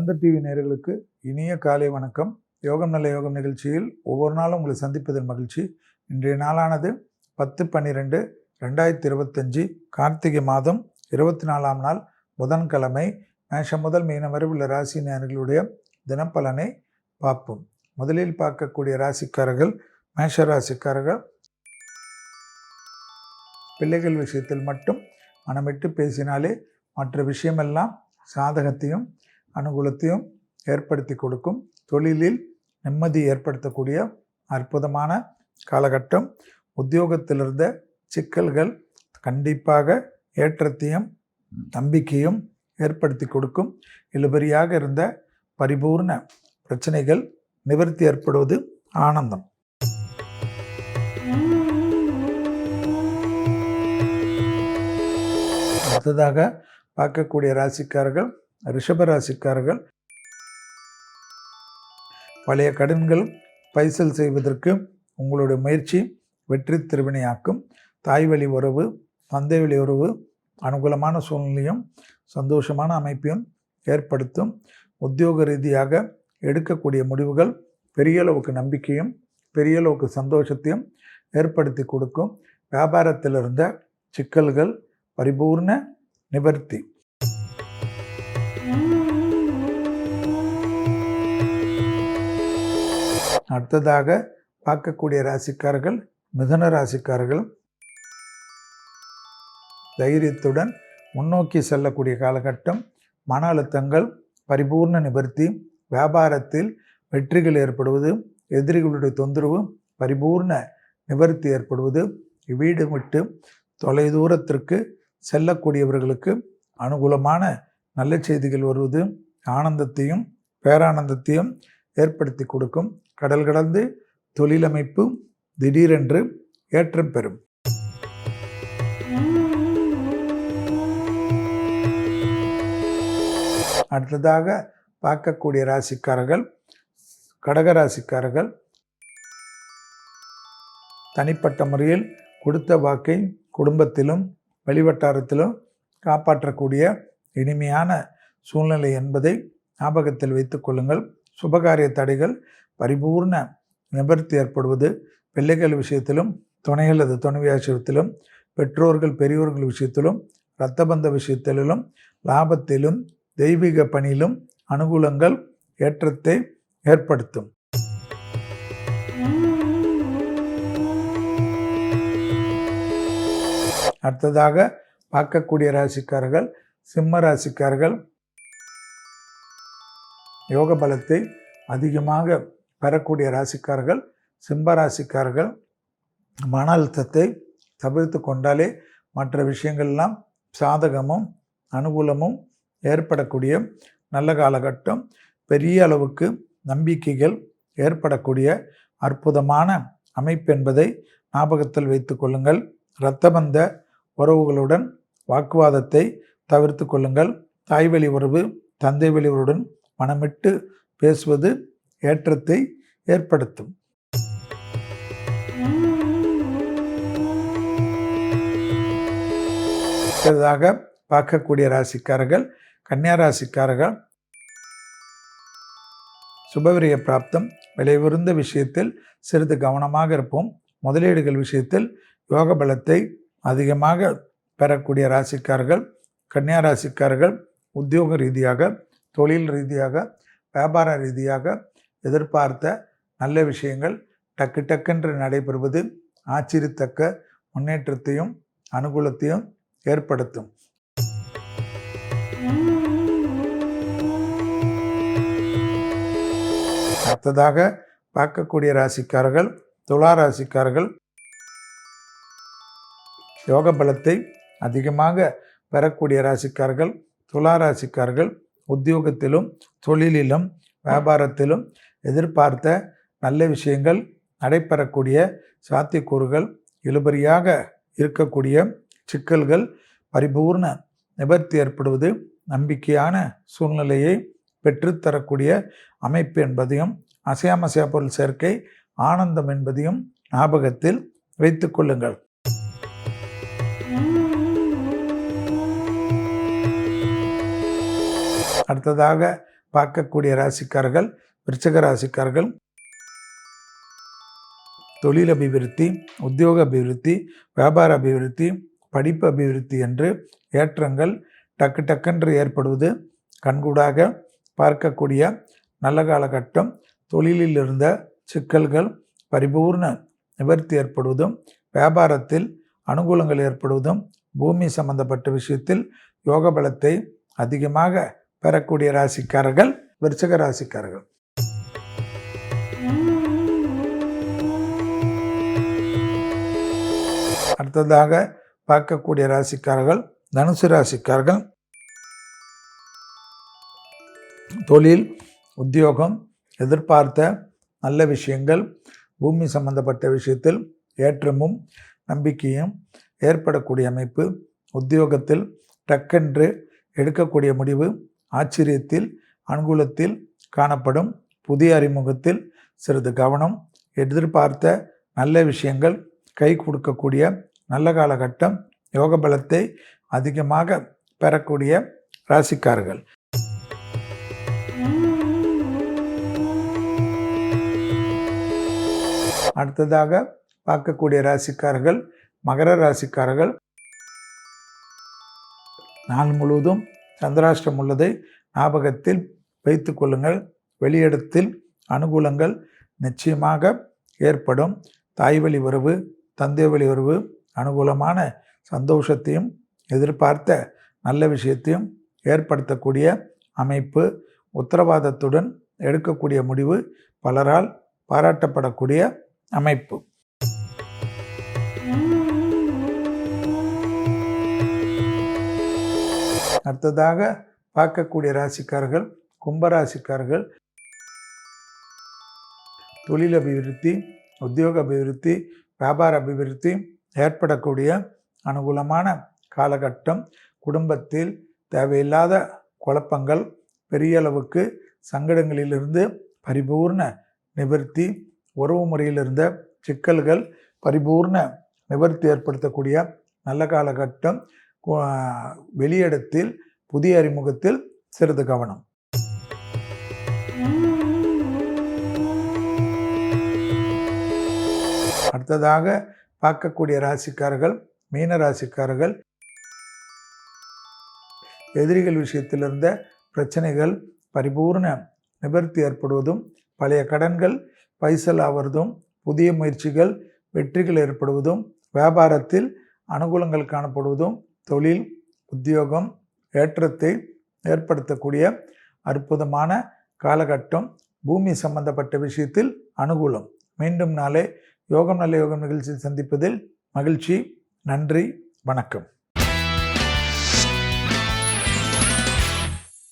சுதந்திர டிவி நேயர்களுக்கு இனிய காலை வணக்கம். யோகம் நல்ல யோகம் நிகழ்ச்சியில் ஒவ்வொரு நாளும் உங்களை சந்திப்பதில் மகிழ்ச்சி. இன்றைய நாளானது 10/12/2025 கார்த்திகை மாதம் 24ஆம் நாள் புதன்கிழமை. மேஷம் முதல் மீனம் வரை உள்ள ராசி நேயர்களுடைய தினப்பலனை பார்ப்போம். முதலில் பார்க்கக்கூடிய ராசிக்காரர்கள் மேஷ ராசிக்காரர்கள். பிள்ளைகள் விஷயத்தில் மட்டும் மனமிட்டு பேசினாலே மற்ற விஷயமெல்லாம் சாதகத்தையும் அனுகூலத்தையும் ஏற்படுத்தி கொடுக்கும். தொழிலில் நிம்மதி ஏற்படுத்தக்கூடிய அற்புதமான காலகட்டம். உத்தியோகத்தில் இருந்த சிக்கல்கள் கண்டிப்பாக ஏற்றத்தையும் நம்பிக்கையும் ஏற்படுத்தி கொடுக்கும். இழுபறியாக இருந்த பரிபூர்ண பிரச்சனைகள் நிவர்த்தி ஏற்படுவது ஆனந்தம். அடுத்ததாக பார்க்கக்கூடிய ராசிக்காரர்கள் ரிஷப ராசிக்காரர்கள். பழைய கடன்கள் பைசல் செய்வதற்கு உங்களுடைய முயற்சி வெற்றி திருவினையாக்கும். தாய் வழி உறவு தந்தை வழி உறவு அனுகூலமான சூழ்நிலையும் சந்தோஷமான அமைப்பையும் ஏற்படுத்தும். உத்தியோக ரீதியாக எடுக்கக்கூடிய முடிவுகள் பெரிய அளவுக்கு நம்பிக்கையும் பெரிய அளவுக்கு சந்தோஷத்தையும் ஏற்படுத்தி கொடுக்கும். வியாபாரத்தில் இருந்த சிக்கல்கள் பரிபூர்ண நிவர்த்தி. அடுத்ததாக பார்க்கக்கூடிய ராசிக்காரர்கள் மிதுன ராசிக்காரர்கள். தைரியத்துடன் முன்னோக்கி செல்லக்கூடிய காலகட்டம். மன அழுத்தங்கள் பரிபூர்ண நிவர்த்தி. வியாபாரத்தில் வெற்றிகள் ஏற்படுவது, எதிரிகளுடைய தொந்தரவு பரிபூர்ண நிவர்த்தி ஏற்படுவது. வீடு விட்டு தொலைதூரத்திற்கு செல்லக்கூடியவர்களுக்கு அனுகூலமான நல்ல செய்திகள் வருவது ஆனந்தத்தையும் பேரானந்தத்தையும் ஏற்படுத்தி கொடுக்கும். கடல் கடந்து தொழிலமைப்பு திடீரென்று ஏற்றம் பெறும். அடுத்ததாக பார்க்கக்கூடிய ராசிக்காரர்கள் கடகராசிக்காரர்கள். தனிப்பட்ட முறையில் கொடுத்த வாக்கை குடும்பத்திலும் வெளிவட்டாரத்திலும் காப்பாற்றக்கூடிய இனிமையான சூழ்நிலை என்பதை ஞாபகத்தில் வைத்துக் கொள்ளுங்கள். சுபகாரிய தடைகள் பரிபூர்ண நிவர்த்தி ஏற்படுவது. பிள்ளைகள் விஷயத்திலும் துணை அல்லது துணைவியார் விஷயத்திலும் பெற்றோர்கள் பெரியோர்கள் விஷயத்திலும் இரத்தபந்த விஷயத்திலும் லாபத்திலும் தெய்வீக பணியிலும் அனுகூலங்கள் ஏற்றத்தை ஏற்படுத்தும். அடுத்ததாக பார்க்கக்கூடிய ராசிக்காரர்கள் சிம்ம ராசிக்காரர்கள். யோக பலத்தை அதிகமாக பெறக்கூடிய ராசிக்காரர்கள் சிம்ம ராசிக்காரர்கள். மன அழுத்தத்தை தவிர்த்து கொண்டாலே மற்ற விஷயங்கள்லாம் சாதகமும் அனுகூலமும் ஏற்படக்கூடிய நல்ல காலகட்டம். பெரிய அளவுக்கு நம்பிக்கைகள் ஏற்படக்கூடிய அற்புதமான அமைப்பு என்பதை ஞாபகத்தில் வைத்து கொள்ளுங்கள். இரத்தபந்த உறவுகளுடன் வாக்குவாதத்தை தவிர்த்து கொள்ளுங்கள். தாய்வழி உறவு தந்தை வழி உறவுடன் மனமிட்டு பேசுவது ஏற்றத்தை ஏற்படுத்தும். அடுத்ததாக பார்க்கக்கூடிய ராசிக்காரர்கள் கன்னியா ராசிக்காரர்கள். சுபவிரிய பிராப்தம். விலை உயர்ந்த விஷயத்தில் சிறிது கவனமாக இருப்போம். முதலீடுகள் விஷயத்தில் யோக பலத்தை அதிகமாக பெறக்கூடிய ராசிக்காரர்கள் கன்னியா ராசிக்காரர்கள். உத்தியோக ரீதியாக தொழில் ரீதியாக வியாபார ரீதியாக எதிர்பார்த்த நல்ல விஷயங்கள் டக்கு டக்கென்று நடைபெறுவது ஆச்சரியத்தக்க முன்னேற்றத்தையும் அனுகூலத்தையும் ஏற்படுத்தும். அடுத்ததாக பார்க்கக்கூடிய ராசிக்காரர்கள் துலா ராசிக்காரர்கள். யோக பலத்தை அதிகமாக பெறக்கூடிய ராசிக்காரர்கள் துலா ராசிக்காரர்கள். உத்தியோகத்திலும் தொழிலிலும் வியாபாரத்திலும் எதிர்பார்த்த நல்ல விஷயங்கள் நடைபெறக்கூடிய சாத்தியக்கூறுகள். இழுபறியாக இருக்கக்கூடிய சிக்கல்கள் பரிபூர்ண நிவர்த்தி ஏற்படுவது நம்பிக்கையான சூழ்நிலையை பெற்றுத்தரக்கூடிய அமைப்பு என்பதையும் அசையாமசையா பொருள் சேர்க்கை ஆனந்தம் என்பதையும் ஞாபகத்தில் வைத்துக் கொள்ளுங்கள். அடுத்ததாக பார்க்கக்கூடிய ராசிக்காரர்கள் விருச்சிக ராசிக்காரர்கள் தொழில் அபிவிருத்தி, உத்தியோக அபிவிருத்தி, வியாபார அபிவிருத்தி, படிப்பு அபிவிருத்தி என்று ஏற்றங்கள் டக்கு டக்கென்று ஏற்படுவது கண்கூடாக பார்க்கக்கூடிய நல்ல காலகட்டம். தொழிலில் இருந்த சிக்கல்கள் பரிபூர்ண நிவர்த்தி ஏற்படுவதும், வியாபாரத்தில் அனுகூலங்கள் ஏற்படுவதும், பூமி சம்பந்தப்பட்ட விஷயத்தில் யோக பலத்தை அதிகமாக பெறக்கூடிய ராசிக்காரர்கள் விருச்சிக ராசிக்காரர்கள். அடுத்ததாக பார்க்கக்கூடிய ராசிக்காரர்கள் தனுசு ராசிக்காரர்கள். தொழில், உத்தியோகம், எதிர்பார்த்த நல்ல விஷயங்கள், பூமி சம்பந்தப்பட்ட விஷயத்தில் ஏற்றமும் நம்பிக்கையும் ஏற்படக்கூடிய அமைப்பு. உத்தியோகத்தில் டக்கென்று எடுக்கக்கூடிய முடிவு ஆச்சரியத்தில் அனுகூலத்தில் காணப்படும். புதிய அறிமுகத்தில் சிறிது கவனம். எதிர்பார்த்த நல்ல விஷயங்கள் கை கொடுக்கக்கூடிய நல்ல காலகட்டம். யோக பலத்தை அதிகமாக பெறக்கூடிய ராசிக்காரர்கள். அடுத்ததாக பார்க்கக்கூடிய ராசிக்காரர்கள் மகர ராசிக்காரர்கள். நாள் முழுவதும் சந்திராஷ்டம் உள்ளதை ஞாபகத்தில் வைத்து கொள்ளுங்கள். வெளியிடத்தில் அனுகூலங்கள் நிச்சயமாக ஏற்படும். தாய் வழி உறவு, தந்தை வழி உறவு அனுகூலமான சந்தோஷத்தையும் எதிர்பார்த்த நல்ல விஷயத்தையும் ஏற்படுத்தக்கூடிய அமைப்பு. உத்தரவாதத்துடன் எடுக்கக்கூடிய முடிவு பலரால் பாராட்டப்படக்கூடிய அமைப்பு. அடுத்ததாக பார்க்கக்கூடிய ராசிக்காரர்கள் கும்பராசிக்காரர்கள். தொழில் அபிவிருத்தி, உத்தியோக அபிவிருத்தி, வியாபார அபிவிருத்தி ஏற்படக்கூடிய அனுகூலமான காலகட்டம். குடும்பத்தில் தேவையில்லாத குழப்பங்கள், பெரிய அளவுக்கு சங்கடங்களிலிருந்து பரிபூர்ண நிவர்த்தி. உறவு முறையில் இருந்த சிக்கல்கள் பரிபூர்ண நிவர்த்தி ஏற்படுத்தக்கூடிய நல்ல காலகட்டம். வெளியிடத்தில் புதிய அறிமுகத்தில் சிறிது கவனம். அடுத்ததாக பார்க்கக்கூடிய ராசிக்காரர்கள் மீன ராசிக்காரர்கள். எதிரிகள் விஷயத்தில் இருந்த பிரச்சனைகள் பரிபூர்ண நிவர்த்தி ஏற்படுவதும், பழைய கடன்கள் பைசல் ஆவதும், புதிய முயற்சிகள் வெற்றிகள் ஏற்படுவதும், வியாபாரத்தில் அனுகூலங்கள் காணப்படுவதும், தொழில் உத்தியோகம் ஏற்றத்தை ஏற்படுத்தக்கூடிய அற்புதமான காலகட்டம். பூமி சம்பந்தப்பட்ட விஷயத்தில் அனுகூலம். மீண்டும் நாளை யோகம் நல்ல யோகம் நிகழ்ச்சியில் சந்திப்பதில் மகிழ்ச்சி. நன்றி, வணக்கம்.